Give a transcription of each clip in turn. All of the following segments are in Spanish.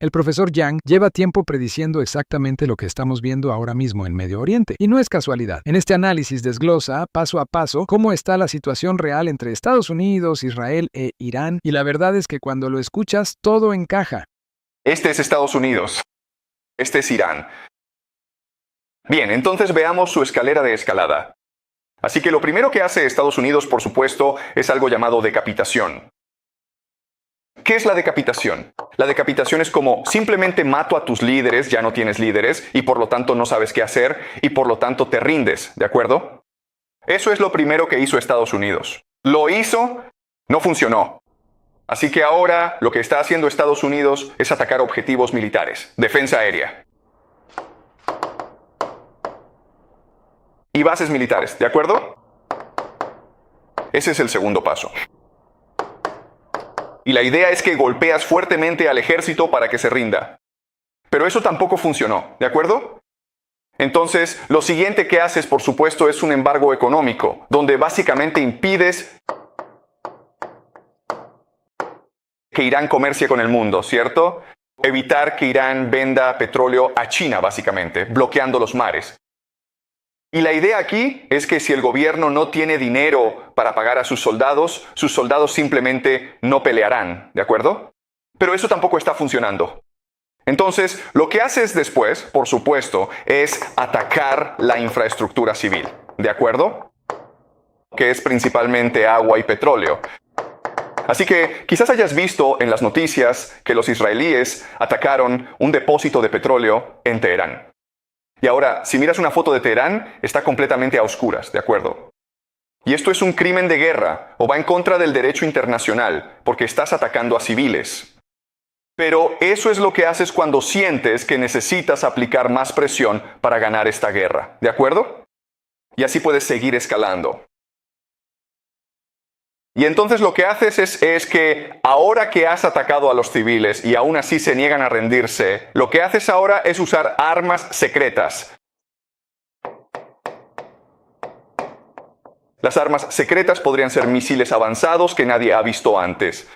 El profesor Yang lleva tiempo prediciendo exactamente lo que estamos viendo ahora mismo en Medio Oriente, y no es casualidad. En este análisis desglosa, paso a paso, cómo está la situación real entre Estados Unidos, Israel e Irán, y la verdad es que cuando lo escuchas, todo encaja. Este es Estados Unidos. Este es Irán. Bien, entonces veamos su escalera de escalada. Así que lo primero que hace Estados Unidos, por supuesto, es algo llamado decapitación. ¿Qué es la decapitación? La decapitación es como simplemente mato a tus líderes, ya no tienes líderes, y por lo tanto no sabes qué hacer, y por lo tanto te rindes, ¿de acuerdo? Eso es lo primero que hizo Estados Unidos. Lo hizo, no funcionó. Así que ahora lo que está haciendo Estados Unidos es atacar objetivos militares, defensa aérea. Y bases militares, ¿de acuerdo? Ese es el segundo paso. Y la idea es que golpeas fuertemente al ejército para que se rinda. Pero eso tampoco funcionó, ¿de acuerdo? Entonces, lo siguiente que haces, por supuesto, es un embargo económico, donde básicamente impides que Irán comercie con el mundo, ¿cierto? Evitar que Irán venda petróleo a China, básicamente, bloqueando los mares. Y la idea aquí es que si el gobierno no tiene dinero para pagar a sus soldados simplemente no pelearán, ¿de acuerdo? Pero eso tampoco está funcionando. Entonces, lo que haces después, por supuesto, es atacar la infraestructura civil, ¿de acuerdo? Que es principalmente agua y petróleo. Así que quizás hayas visto en las noticias que los israelíes atacaron un depósito de petróleo en Teherán. Y ahora, si miras una foto de Teherán, está completamente a oscuras, ¿de acuerdo? Y esto es un crimen de guerra, o va en contra del derecho internacional, porque estás atacando a civiles. Pero eso es lo que haces cuando sientes que necesitas aplicar más presión para ganar esta guerra, ¿de acuerdo? Y así puedes seguir escalando. Y entonces lo que haces es que ahora que has atacado a los civiles y aún así se niegan a rendirse, lo que haces ahora es usar armas secretas. Las armas secretas podrían ser misiles avanzados que nadie ha visto antes.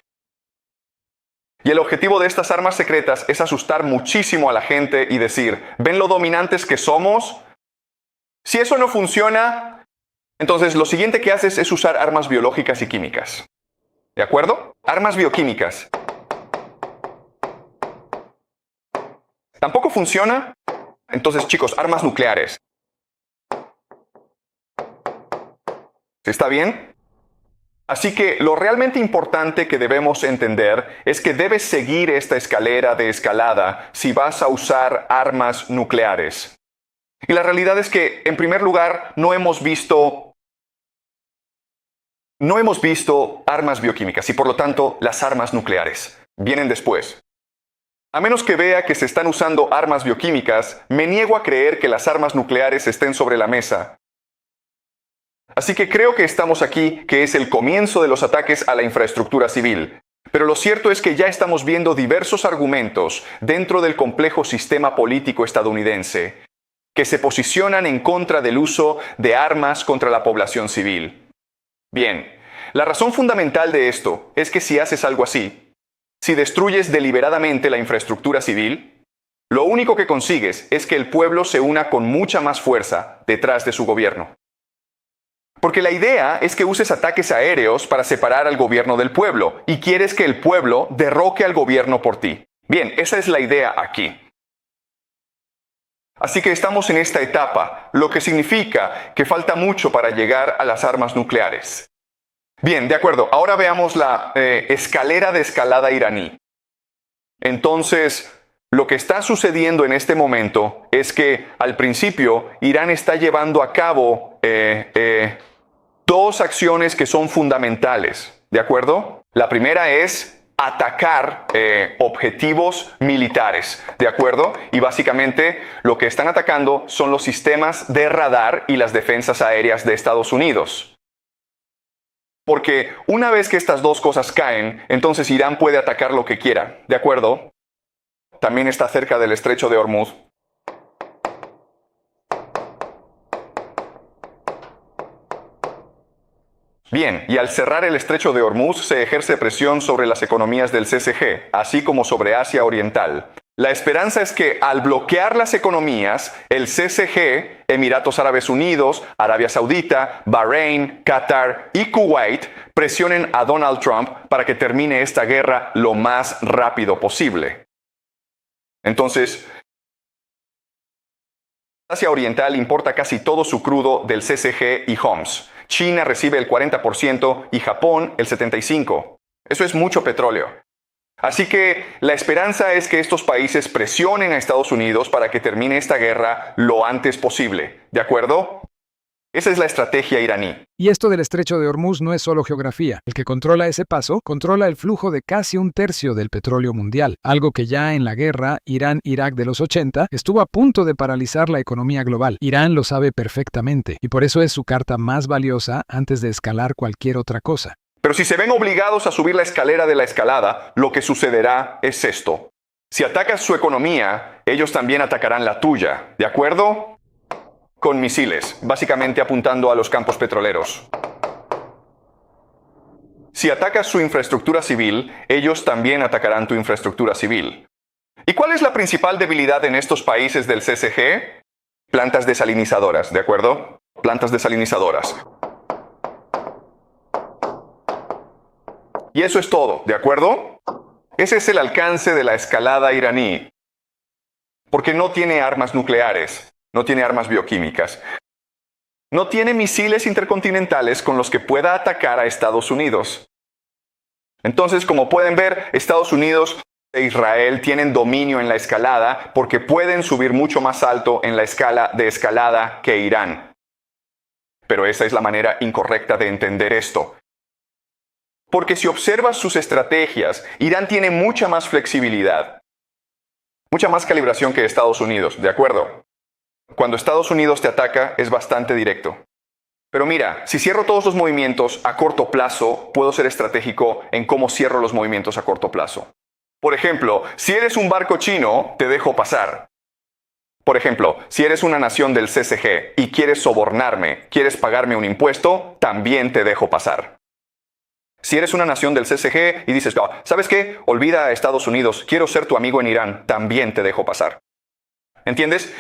Y el objetivo de estas armas secretas es asustar muchísimo a la gente y decir, ¿ven lo dominantes que somos? Si eso no funciona, entonces lo siguiente que haces es usar armas biológicas y químicas. ¿De acuerdo? Armas bioquímicas. ¿Tampoco funciona? Entonces, chicos, armas nucleares. ¿Está bien? Así que lo realmente importante que debemos entender es que debes seguir esta escalera de escalada si vas a usar armas nucleares. Y la realidad es que, en primer lugar, no hemos visto armas bioquímicas y por lo tanto las armas nucleares vienen después. A menos que vea que se están usando armas bioquímicas, me niego a creer que las armas nucleares estén sobre la mesa. Así que creo que estamos aquí, que es el comienzo de los ataques a la infraestructura civil. Pero lo cierto es que ya estamos viendo diversos argumentos dentro del complejo sistema político estadounidense que se posicionan en contra del uso de armas contra la población civil. Bien, la razón fundamental de esto es que si haces algo así, si destruyes deliberadamente la infraestructura civil, lo único que consigues es que el pueblo se una con mucha más fuerza detrás de su gobierno. Porque la idea es que uses ataques aéreos para separar al gobierno del pueblo y quieres que el pueblo derroque al gobierno por ti. Bien, esa es la idea aquí. Así que estamos en esta etapa, lo que significa que falta mucho para llegar a las armas nucleares. Bien, de acuerdo. Ahora veamos la escalera de escalada iraní. Entonces, lo que está sucediendo en este momento es que al principio Irán está llevando a cabo dos acciones que son fundamentales, ¿de acuerdo? La primera es atacar objetivos militares, ¿de acuerdo? Y básicamente lo que están atacando son los sistemas de radar y las defensas aéreas de Estados Unidos. Porque una vez que estas dos cosas caen, entonces Irán puede atacar lo que quiera, ¿de acuerdo? También está cerca del estrecho de Hormuz. Bien, y al cerrar el estrecho de Hormuz se ejerce presión sobre las economías del CCG, así como sobre Asia Oriental. La esperanza es que al bloquear las economías, el CCG, Emiratos Árabes Unidos, Arabia Saudita, Bahrein, Qatar y Kuwait presionen a Donald Trump para que termine esta guerra lo más rápido posible. Entonces, Asia Oriental importa casi todo su crudo del CCG y Homs. China recibe el 40% y Japón el 75%. Eso es mucho petróleo. Así que la esperanza es que estos países presionen a Estados Unidos para que termine esta guerra lo antes posible. ¿De acuerdo? Esa es la estrategia iraní. Y esto del estrecho de Hormuz no es solo geografía. El que controla ese paso controla el flujo de casi un tercio del petróleo mundial, algo que ya en la guerra Irán-Irak de los 80 estuvo a punto de paralizar la economía global. Irán lo sabe perfectamente y por eso es su carta más valiosa antes de escalar cualquier otra cosa. Pero si se ven obligados a subir la escalera de la escalada, lo que sucederá es esto. Si atacas su economía, ellos también atacarán la tuya. ¿De acuerdo? Con misiles, básicamente apuntando a los campos petroleros. Si atacas su infraestructura civil, ellos también atacarán tu infraestructura civil. ¿Y cuál es la principal debilidad en estos países del CCG? Plantas desalinizadoras, ¿de acuerdo? Plantas desalinizadoras. Y eso es todo, ¿de acuerdo? Ese es el alcance de la escalada iraní. Porque no tiene armas nucleares. No tiene armas bioquímicas. No tiene misiles intercontinentales con los que pueda atacar a Estados Unidos. Entonces, como pueden ver, Estados Unidos e Israel tienen dominio en la escalada porque pueden subir mucho más alto en la escala de escalada que Irán. Pero esa es la manera incorrecta de entender esto. Porque si observas sus estrategias, Irán tiene mucha más flexibilidad. Mucha más calibración que Estados Unidos, ¿de acuerdo? Cuando Estados Unidos te ataca, es bastante directo. Pero mira, si cierro todos los movimientos a corto plazo, puedo ser estratégico en cómo cierro los movimientos a corto plazo. Por ejemplo, si eres un barco chino, te dejo pasar. Por ejemplo, si eres una nación del CCG y quieres sobornarme, quieres pagarme un impuesto, también te dejo pasar. Si eres una nación del CCG y dices, ¿sabes qué? Olvida a Estados Unidos, quiero ser tu amigo en Irán, también te dejo pasar. ¿Entiendes?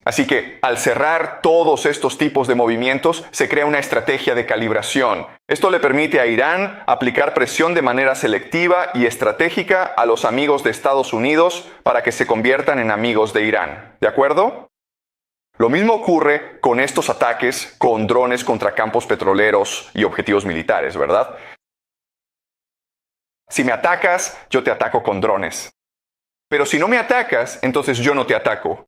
Así que, al cerrar todos estos tipos de movimientos, se crea una estrategia de calibración. Esto le permite a Irán aplicar presión de manera selectiva y estratégica a los amigos de Estados Unidos para que se conviertan en amigos de Irán. ¿De acuerdo? Lo mismo ocurre con estos ataques con drones contra campos petroleros y objetivos militares, ¿verdad? Si me atacas, yo te ataco con drones. Pero si no me atacas, entonces yo no te ataco.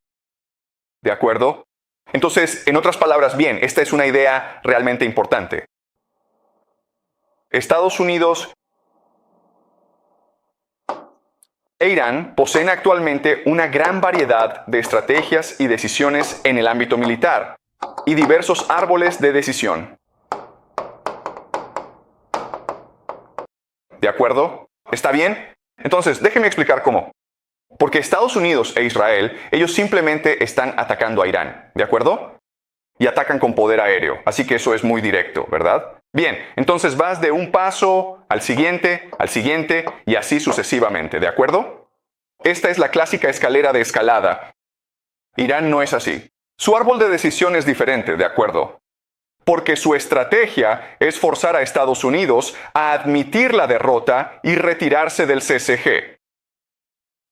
¿De acuerdo? Entonces, en otras palabras, bien, esta es una idea realmente importante. Estados Unidos e Irán poseen actualmente una gran variedad de estrategias y decisiones en el ámbito militar y diversos árboles de decisión. ¿De acuerdo? ¿Está bien? Entonces, déjenme explicar cómo. Porque Estados Unidos e Israel, ellos simplemente están atacando a Irán, ¿de acuerdo? Y atacan con poder aéreo, así que eso es muy directo, ¿verdad? Bien, entonces vas de un paso al siguiente y así sucesivamente, ¿de acuerdo? Esta es la clásica escalera de escalada. Irán no es así. Su árbol de decisión es diferente, ¿de acuerdo? Porque su estrategia es forzar a Estados Unidos a admitir la derrota y retirarse del CCG.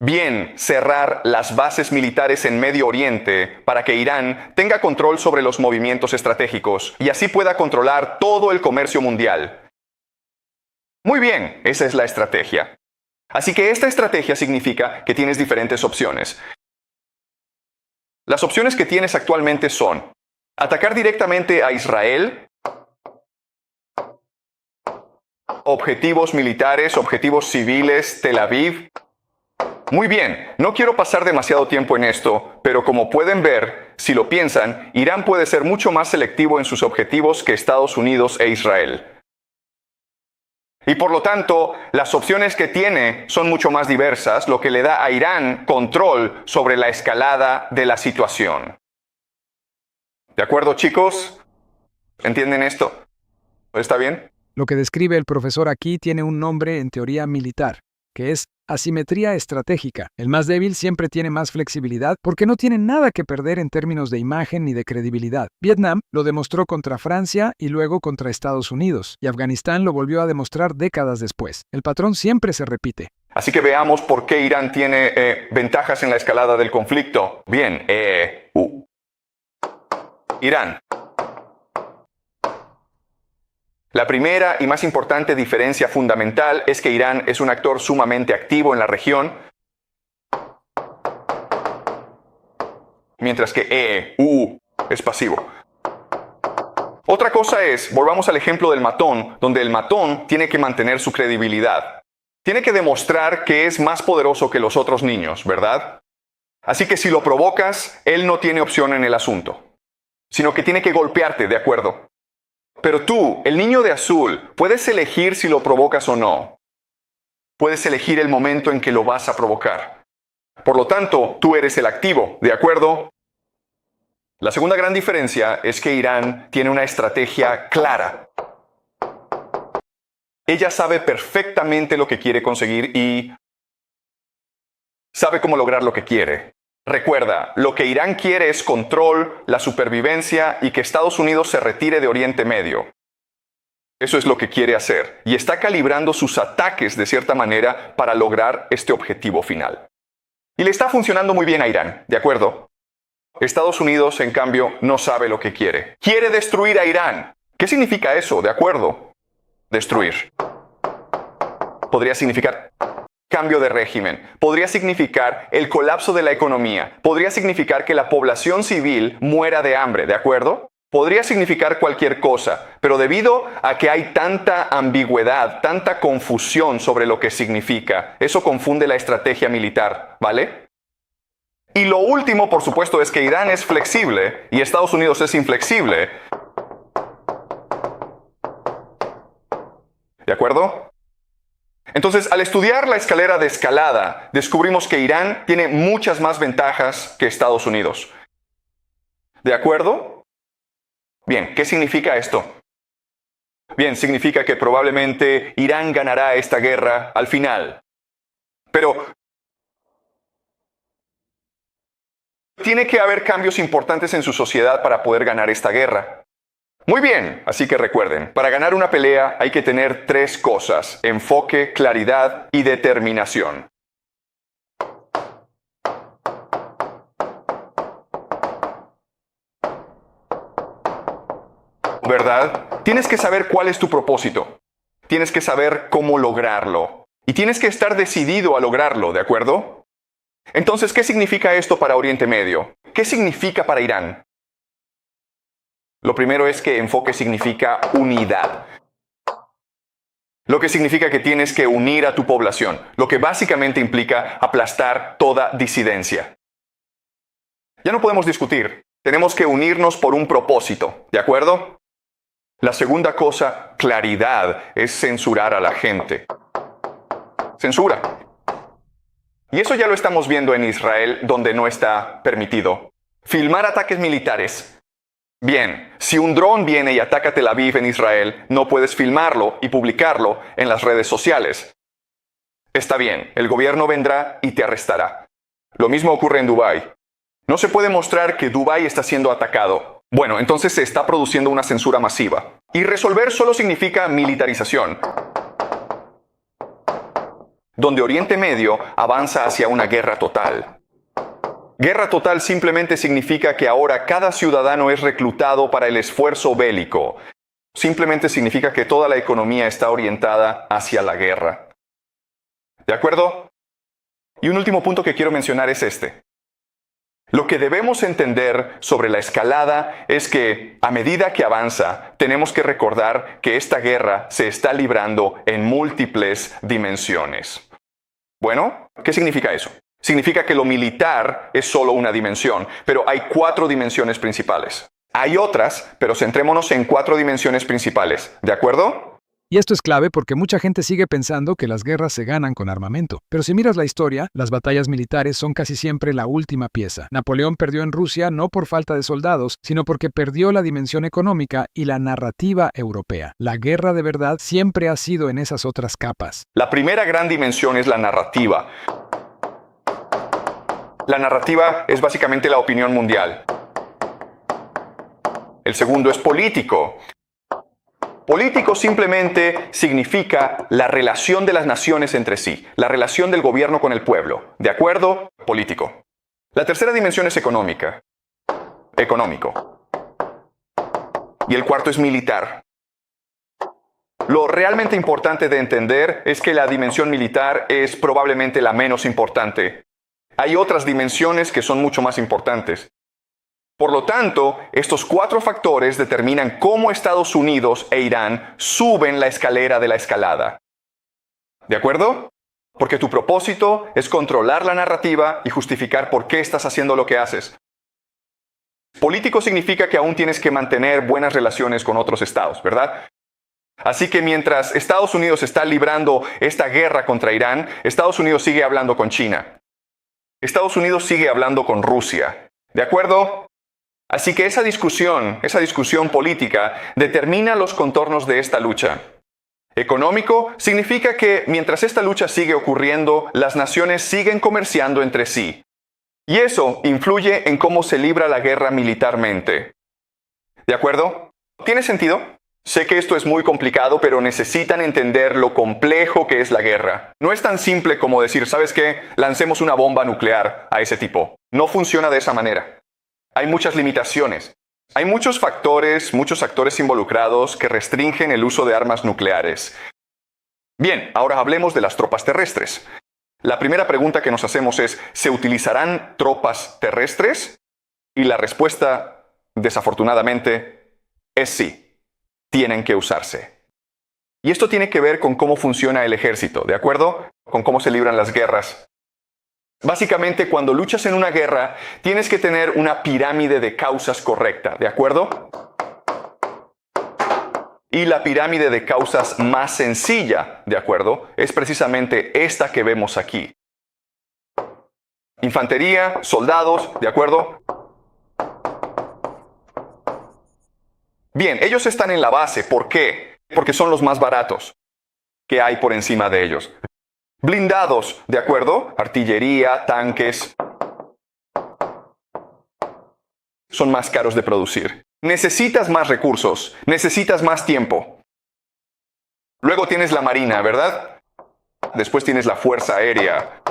Bien, cerrar las bases militares en Medio Oriente para que Irán tenga control sobre los movimientos estratégicos y así pueda controlar todo el comercio mundial. Muy bien, esa es la estrategia. Así que esta estrategia significa que tienes diferentes opciones. Las opciones que tienes actualmente son atacar directamente a Israel, objetivos militares, objetivos civiles, Tel Aviv. Muy bien, no quiero pasar demasiado tiempo en esto, pero como pueden ver, si lo piensan, Irán puede ser mucho más selectivo en sus objetivos que Estados Unidos e Israel. Y por lo tanto, las opciones que tiene son mucho más diversas, lo que le da a Irán control sobre la escalada de la situación. ¿De acuerdo, chicos? ¿Entienden esto? ¿Está bien? Lo que describe el profesor aquí tiene un nombre en teoría militar, que es asimetría estratégica. El más débil siempre tiene más flexibilidad porque no tiene nada que perder en términos de imagen ni de credibilidad. Vietnam lo demostró contra Francia y luego contra Estados Unidos, y Afganistán lo volvió a demostrar décadas después. El patrón siempre se repite. Así que veamos por qué Irán tiene ventajas en la escalada del conflicto. Bien, Irán. La primera y más importante diferencia fundamental es que Irán es un actor sumamente activo en la región, mientras que es pasivo. Otra cosa es, volvamos al ejemplo del matón, donde el matón tiene que mantener su credibilidad. Tiene que demostrar que es más poderoso que los otros niños, ¿verdad? Así que si lo provocas, él no tiene opción en el asunto, sino que tiene que golpearte, ¿de acuerdo? Pero tú, el niño de azul, puedes elegir si lo provocas o no. Puedes elegir el momento en que lo vas a provocar. Por lo tanto, tú eres el activo, ¿de acuerdo? La segunda gran diferencia es que Irán tiene una estrategia clara. Ella sabe perfectamente lo que quiere conseguir y sabe cómo lograr lo que quiere. Recuerda, lo que Irán quiere es control, la supervivencia y que Estados Unidos se retire de Oriente Medio. Eso es lo que quiere hacer, y está calibrando sus ataques de cierta manera para lograr este objetivo final. Y le está funcionando muy bien a Irán, ¿de acuerdo? Estados Unidos, en cambio, no sabe lo que quiere. Quiere destruir a Irán. ¿Qué significa eso, de acuerdo? Destruir. Podría significar cambio de régimen, podría significar el colapso de la economía, podría significar que la población civil muera de hambre, ¿de acuerdo? Podría significar cualquier cosa, pero debido a que hay tanta ambigüedad, tanta confusión sobre lo que significa, eso confunde la estrategia militar, ¿vale? Y lo último, por supuesto, es que Irán es flexible y Estados Unidos es inflexible. ¿De acuerdo? Entonces, al estudiar la escalera de escalada, descubrimos que Irán tiene muchas más ventajas que Estados Unidos. ¿De acuerdo? Bien, ¿qué significa esto? Bien, significa que probablemente Irán ganará esta guerra al final. Pero tiene que haber cambios importantes en su sociedad para poder ganar esta guerra. Muy bien, así que recuerden, para ganar una pelea hay que tener 3 cosas: enfoque, claridad y determinación. ¿Verdad? Tienes que saber cuál es tu propósito. Tienes que saber cómo lograrlo. Y tienes que estar decidido a lograrlo, ¿de acuerdo? Entonces, ¿qué significa esto para Oriente Medio? ¿Qué significa para Irán? Lo primero es que enfoque significa unidad. Lo que significa que tienes que unir a tu población, lo que básicamente implica aplastar toda disidencia. Ya no podemos discutir, tenemos que unirnos por un propósito, ¿de acuerdo? La segunda cosa, claridad, es censurar a la gente. Censura. Y eso ya lo estamos viendo en Israel, donde no está permitido. Filmar ataques militares. Bien, si un dron viene y ataca Tel Aviv en Israel, no puedes filmarlo y publicarlo en las redes sociales. Está bien, el gobierno vendrá y te arrestará. Lo mismo ocurre en Dubái. No se puede mostrar que Dubái está siendo atacado. Bueno, entonces se está produciendo una censura masiva. Y resolver solo significa militarización, donde Oriente Medio avanza hacia una guerra total. Guerra total simplemente significa que ahora cada ciudadano es reclutado para el esfuerzo bélico. Simplemente significa que toda la economía está orientada hacia la guerra. ¿De acuerdo? Y un último punto que quiero mencionar es este. Lo que debemos entender sobre la escalada es que, a medida que avanza, tenemos que recordar que esta guerra se está librando en múltiples dimensiones. Bueno, ¿qué significa eso? Significa que lo militar es solo una dimensión, pero hay 4 dimensiones principales. Hay otras, pero centrémonos en 4 dimensiones principales, ¿de acuerdo? Y esto es clave porque mucha gente sigue pensando que las guerras se ganan con armamento. Pero si miras la historia, las batallas militares son casi siempre la última pieza. Napoleón perdió en Rusia no por falta de soldados, sino porque perdió la dimensión económica y la narrativa europea. La guerra de verdad siempre ha sido en esas otras capas. La primera gran dimensión es la narrativa. La narrativa es básicamente la opinión mundial. El segundo es político. Político simplemente significa la relación de las naciones entre sí, la relación del gobierno con el pueblo. ¿De acuerdo? Político. La tercera dimensión es económica. Económico. Y el cuarto es militar. Lo realmente importante de entender es que la dimensión militar es probablemente la menos importante. Hay otras dimensiones que son mucho más importantes. Por lo tanto, estos 4 factores determinan cómo Estados Unidos e Irán suben la escalera de la escalada. ¿De acuerdo? Porque tu propósito es controlar la narrativa y justificar por qué estás haciendo lo que haces. Político significa que aún tienes que mantener buenas relaciones con otros estados, ¿verdad? Así que mientras Estados Unidos está librando esta guerra contra Irán, Estados Unidos sigue hablando con China. Estados Unidos sigue hablando con Rusia. ¿De acuerdo? Así que esa discusión política determina los contornos de esta lucha. Económico significa que mientras esta lucha sigue ocurriendo, las naciones siguen comerciando entre sí. Y eso influye en cómo se libra la guerra militarmente. ¿De acuerdo? ¿Tiene sentido? Sé que esto es muy complicado, pero necesitan entender lo complejo que es la guerra. No es tan simple como decir, ¿sabes qué? Lancemos una bomba nuclear a ese tipo. No funciona de esa manera. Hay muchas limitaciones. Hay muchos factores, muchos actores involucrados que restringen el uso de armas nucleares. Bien, ahora hablemos de las tropas terrestres. La primera pregunta que nos hacemos es, ¿se utilizarán tropas terrestres? Y la respuesta, desafortunadamente, es sí. Tienen que usarse. Y esto tiene que ver con cómo funciona el ejército, ¿de acuerdo? Con cómo se libran las guerras. Básicamente, cuando luchas en una guerra, tienes que tener una pirámide de causas correcta, ¿de acuerdo? Y la pirámide de causas más sencilla, ¿de acuerdo? Es precisamente esta que vemos aquí. Infantería, soldados, ¿de acuerdo? Bien, ellos están en la base. ¿Por qué? Porque son los más baratos que hay por encima de ellos. Blindados, ¿de acuerdo? Artillería, tanques. Son más caros de producir. Necesitas más recursos, necesitas más tiempo. Luego tienes la marina, ¿verdad? Después tienes la fuerza aérea.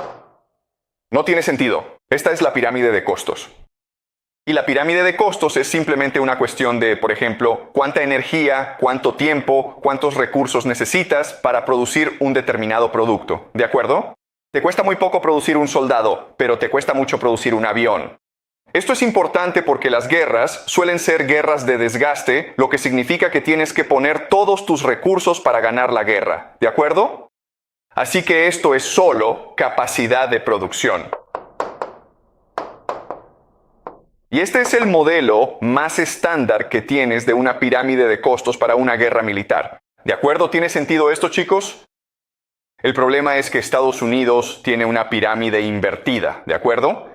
No tiene sentido. Esta es la pirámide de costos. Y la pirámide de costos es simplemente una cuestión de, por ejemplo, cuánta energía, cuánto tiempo, cuántos recursos necesitas para producir un determinado producto. ¿De acuerdo? Te cuesta muy poco producir un soldado, pero te cuesta mucho producir un avión. Esto es importante porque las guerras suelen ser guerras de desgaste, lo que significa que tienes que poner todos tus recursos para ganar la guerra. ¿De acuerdo? Así que esto es solo capacidad de producción. Y este es el modelo más estándar que tienes de una pirámide de costos para una guerra militar. ¿De acuerdo? ¿Tiene sentido esto, chicos? El problema es que Estados Unidos tiene una pirámide invertida, ¿de acuerdo?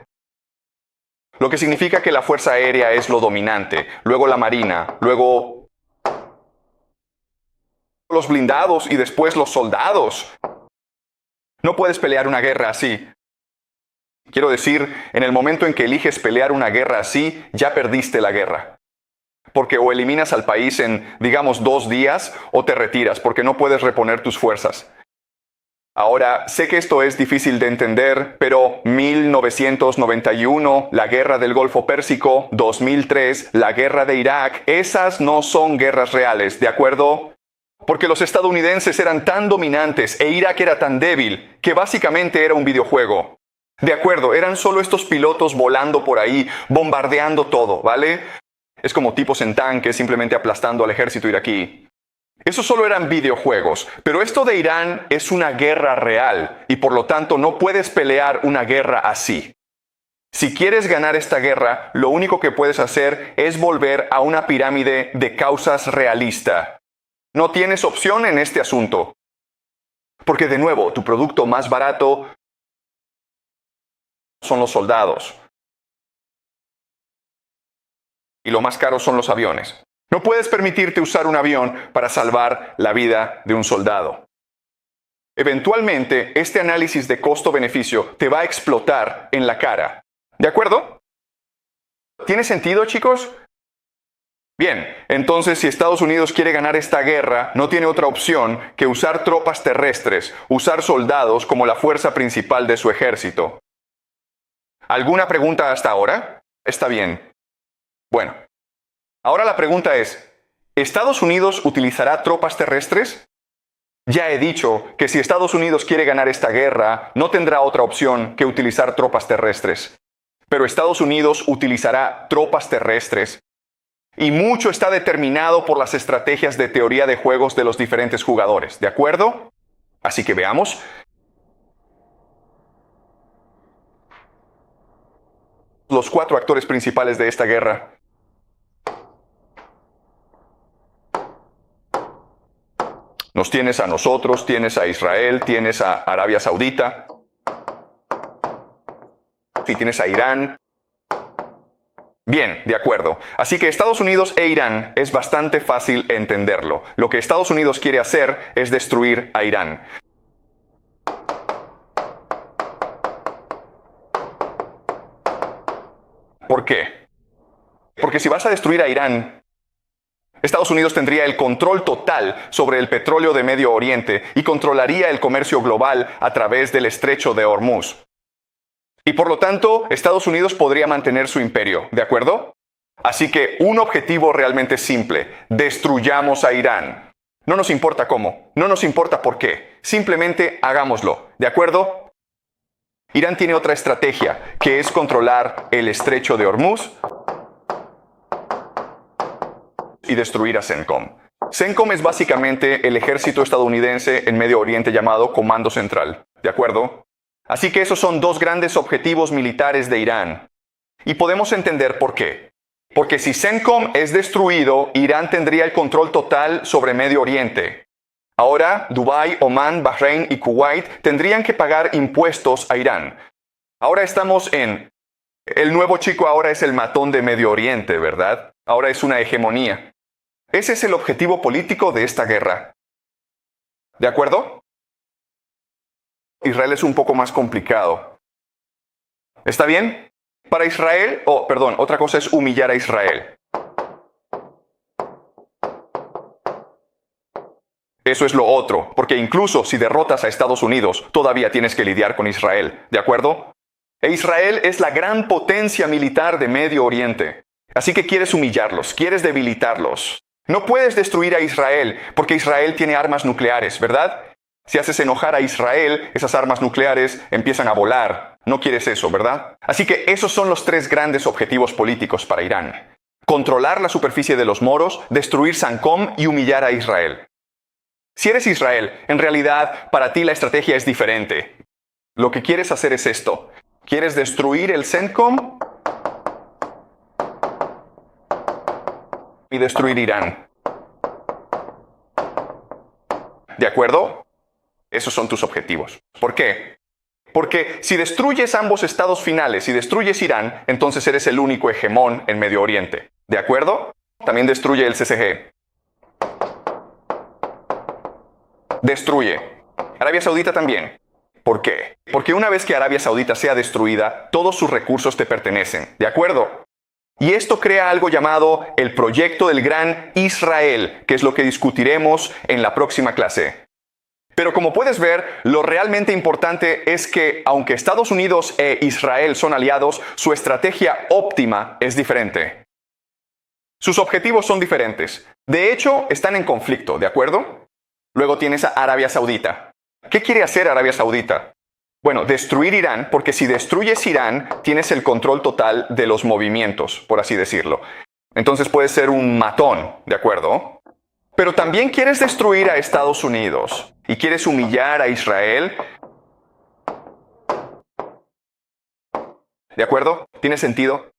Lo que significa que la fuerza aérea es lo dominante, luego la marina, luego los blindados y después los soldados. No puedes pelear una guerra así. Quiero decir, en el momento en que eliges pelear una guerra así, ya perdiste la guerra. Porque o eliminas al país en, digamos, 2 días, o te retiras, porque no puedes reponer tus fuerzas. Ahora, sé que esto es difícil de entender, pero 1991, la guerra del Golfo Pérsico, 2003, la guerra de Irak, esas no son guerras reales, ¿de acuerdo? Porque los estadounidenses eran tan dominantes e Irak era tan débil, que básicamente era un videojuego. De acuerdo, eran solo estos pilotos volando por ahí, bombardeando todo, ¿vale? Es como tipos en tanques simplemente aplastando al ejército iraquí. Esos solo eran videojuegos, pero esto de Irán es una guerra real y por lo tanto no puedes pelear una guerra así. Si quieres ganar esta guerra, lo único que puedes hacer es volver a una pirámide de causas realista. No tienes opción en este asunto. Porque de nuevo, tu producto más barato son los soldados. Y lo más caro son los aviones. No puedes permitirte usar un avión para salvar la vida de un soldado. Eventualmente, este análisis de costo-beneficio te va a explotar en la cara. ¿De acuerdo? ¿Tiene sentido, chicos? Bien, entonces si Estados Unidos quiere ganar esta guerra, no tiene otra opción que usar tropas terrestres, usar soldados como la fuerza principal de su ejército. ¿Alguna pregunta hasta ahora? Está bien. Bueno, ahora la pregunta es, ¿Estados Unidos utilizará tropas terrestres? Ya he dicho que si Estados Unidos quiere ganar esta guerra, no tendrá otra opción que utilizar tropas terrestres. Pero Estados Unidos utilizará tropas terrestres. Y mucho está determinado por las estrategias de teoría de juegos de los diferentes jugadores, ¿de acuerdo? Así que veamos. Los 4 actores principales de esta guerra. Nos tienes a nosotros, tienes a Israel, tienes a Arabia Saudita, y tienes a Irán. Bien, de acuerdo. Así que Estados Unidos e Irán es bastante fácil entenderlo. Lo que Estados Unidos quiere hacer es destruir a Irán. ¿Por qué? Porque si vas a destruir a Irán, Estados Unidos tendría el control total sobre el petróleo de Medio Oriente y controlaría el comercio global a través del estrecho de Hormuz. Y por lo tanto, Estados Unidos podría mantener su imperio, ¿de acuerdo? Así que un objetivo realmente simple, destruyamos a Irán. No nos importa cómo, no nos importa por qué, simplemente hagámoslo, ¿de acuerdo? Irán tiene otra estrategia, que es controlar el estrecho de Hormuz y destruir a CENTCOM. CENTCOM es básicamente el ejército estadounidense en Medio Oriente llamado Comando Central, ¿de acuerdo? Así que esos son 2 grandes objetivos militares de Irán. Y podemos entender por qué. Porque si CENTCOM es destruido, Irán tendría el control total sobre Medio Oriente. Ahora, Dubái, Omán, Bahrein y Kuwait tendrían que pagar impuestos a Irán. Ahora estamos en... El nuevo chico ahora es el matón de Medio Oriente, ¿verdad? Ahora es una hegemonía. Ese es el objetivo político de esta guerra. ¿De acuerdo? Israel es un poco más complicado. ¿Está bien? Para Israel, otra cosa es humillar a Israel. Eso es lo otro, porque incluso si derrotas a Estados Unidos, todavía tienes que lidiar con Israel, ¿de acuerdo? E Israel es la gran potencia militar de Medio Oriente. Así que quieres humillarlos, quieres debilitarlos. No puedes destruir a Israel, porque Israel tiene armas nucleares, ¿verdad? Si haces enojar a Israel, esas armas nucleares empiezan a volar. No quieres eso, ¿verdad? Así que esos son los 3 grandes objetivos políticos para Irán. Controlar la superficie de los moros, destruir CENTCOM y humillar a Israel. Si eres Israel, en realidad para ti la estrategia es diferente. Lo que quieres hacer es esto. ¿Quieres destruir el CENTCOM? Y destruir Irán. ¿De acuerdo? Esos son tus objetivos. ¿Por qué? Porque si destruyes ambos estados finales y destruyes Irán, entonces eres el único hegemón en Medio Oriente. ¿De acuerdo? También destruye el CCG. Destruye. Arabia Saudita también. ¿Por qué? Porque una vez que Arabia Saudita sea destruida, todos sus recursos te pertenecen. ¿De acuerdo? Y esto crea algo llamado el proyecto del Gran Israel, que es lo que discutiremos en la próxima clase. Pero como puedes ver, lo realmente importante es que, aunque Estados Unidos e Israel son aliados, su estrategia óptima es diferente. Sus objetivos son diferentes. De hecho, están en conflicto, ¿de acuerdo? Luego tienes a Arabia Saudita. ¿Qué quiere hacer Arabia Saudita? Bueno, destruir Irán, porque si destruyes Irán, tienes el control total de los movimientos, por así decirlo. Entonces puedes ser un matón, ¿de acuerdo? Pero también quieres destruir a Estados Unidos y quieres humillar a Israel. ¿De acuerdo? ¿Tiene sentido?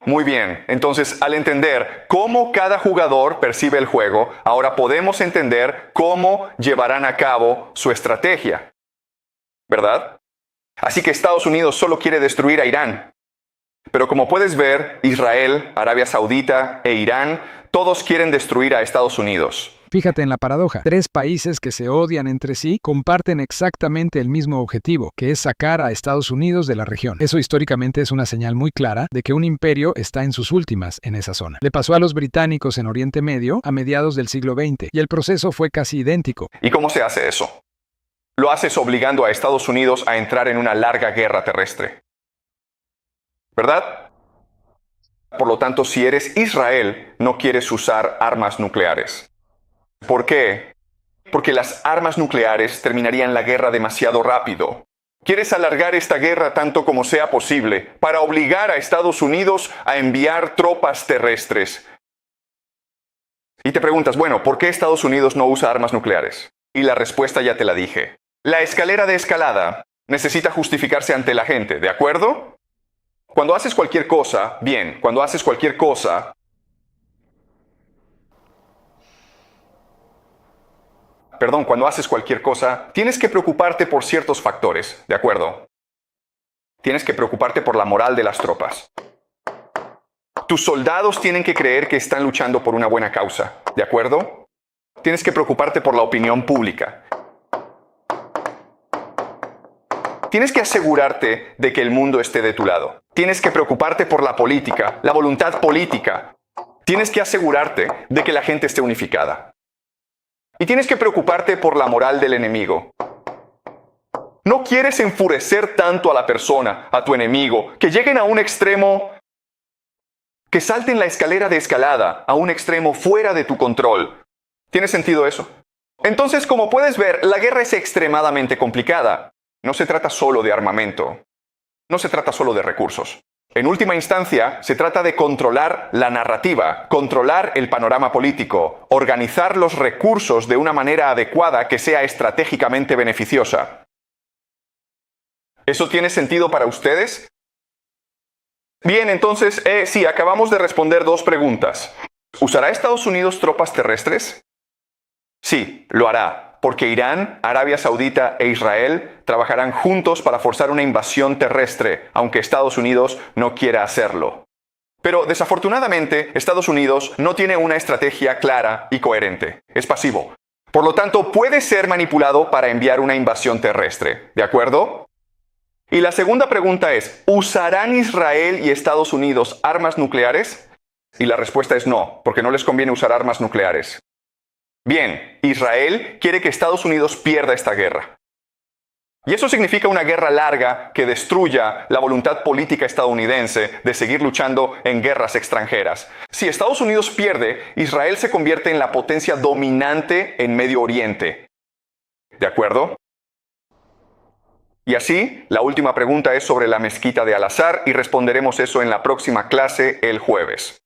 Muy bien, entonces al entender cómo cada jugador percibe el juego, ahora podemos entender cómo llevarán a cabo su estrategia, ¿verdad? Así que Estados Unidos solo quiere destruir a Irán. Pero como puedes ver, Israel, Arabia Saudita e Irán, todos quieren destruir a Estados Unidos. Fíjate en la paradoja. 3 países que se odian entre sí comparten exactamente el mismo objetivo, que es sacar a Estados Unidos de la región. Eso históricamente es una señal muy clara de que un imperio está en sus últimas en esa zona. Le pasó a los británicos en Oriente Medio a mediados del siglo XX, y el proceso fue casi idéntico. ¿Y cómo se hace eso? Lo haces obligando a Estados Unidos a entrar en una larga guerra terrestre, ¿verdad? Por lo tanto, si eres Israel, no quieres usar armas nucleares. ¿Por qué? Porque las armas nucleares terminarían la guerra demasiado rápido. Quieres alargar esta guerra tanto como sea posible para obligar a Estados Unidos a enviar tropas terrestres. Y te preguntas, bueno, ¿por qué Estados Unidos no usa armas nucleares? Y la respuesta ya te la dije. La escalera de escalada necesita justificarse ante la gente, ¿de acuerdo? Cuando haces cualquier cosa, cuando haces cualquier cosa, tienes que preocuparte por ciertos factores, ¿de acuerdo? Tienes que preocuparte por la moral de las tropas. Tus soldados tienen que creer que están luchando por una buena causa, ¿de acuerdo? Tienes que preocuparte por la opinión pública. Tienes que asegurarte de que el mundo esté de tu lado. Tienes que preocuparte por la política, la voluntad política. Tienes que asegurarte de que la gente esté unificada. Y tienes que preocuparte por la moral del enemigo. No quieres enfurecer tanto a la persona, a tu enemigo, que lleguen a un extremo, que salten la escalera de escalada a un extremo fuera de tu control. ¿Tiene sentido eso? Entonces, como puedes ver, la guerra es extremadamente complicada. No se trata solo de armamento. No se trata solo de recursos. En última instancia, se trata de controlar la narrativa, controlar el panorama político, organizar los recursos de una manera adecuada que sea estratégicamente beneficiosa. ¿Eso tiene sentido para ustedes? Bien, entonces, sí, acabamos de responder 2 preguntas. ¿Usará Estados Unidos tropas terrestres? Sí, lo hará, porque Irán, Arabia Saudita e Israel trabajarán juntos para forzar una invasión terrestre, aunque Estados Unidos no quiera hacerlo. Pero desafortunadamente, Estados Unidos no tiene una estrategia clara y coherente. Es pasivo. Por lo tanto, puede ser manipulado para enviar una invasión terrestre. ¿De acuerdo? Y la segunda pregunta es, ¿usarán Israel y Estados Unidos armas nucleares? Y la respuesta es no, porque no les conviene usar armas nucleares. Bien, Israel quiere que Estados Unidos pierda esta guerra. Y eso significa una guerra larga que destruya la voluntad política estadounidense de seguir luchando en guerras extranjeras. Si Estados Unidos pierde, Israel se convierte en la potencia dominante en Medio Oriente. ¿De acuerdo? Y así, la última pregunta es sobre la mezquita de Al-Azhar y responderemos eso en la próxima clase el jueves.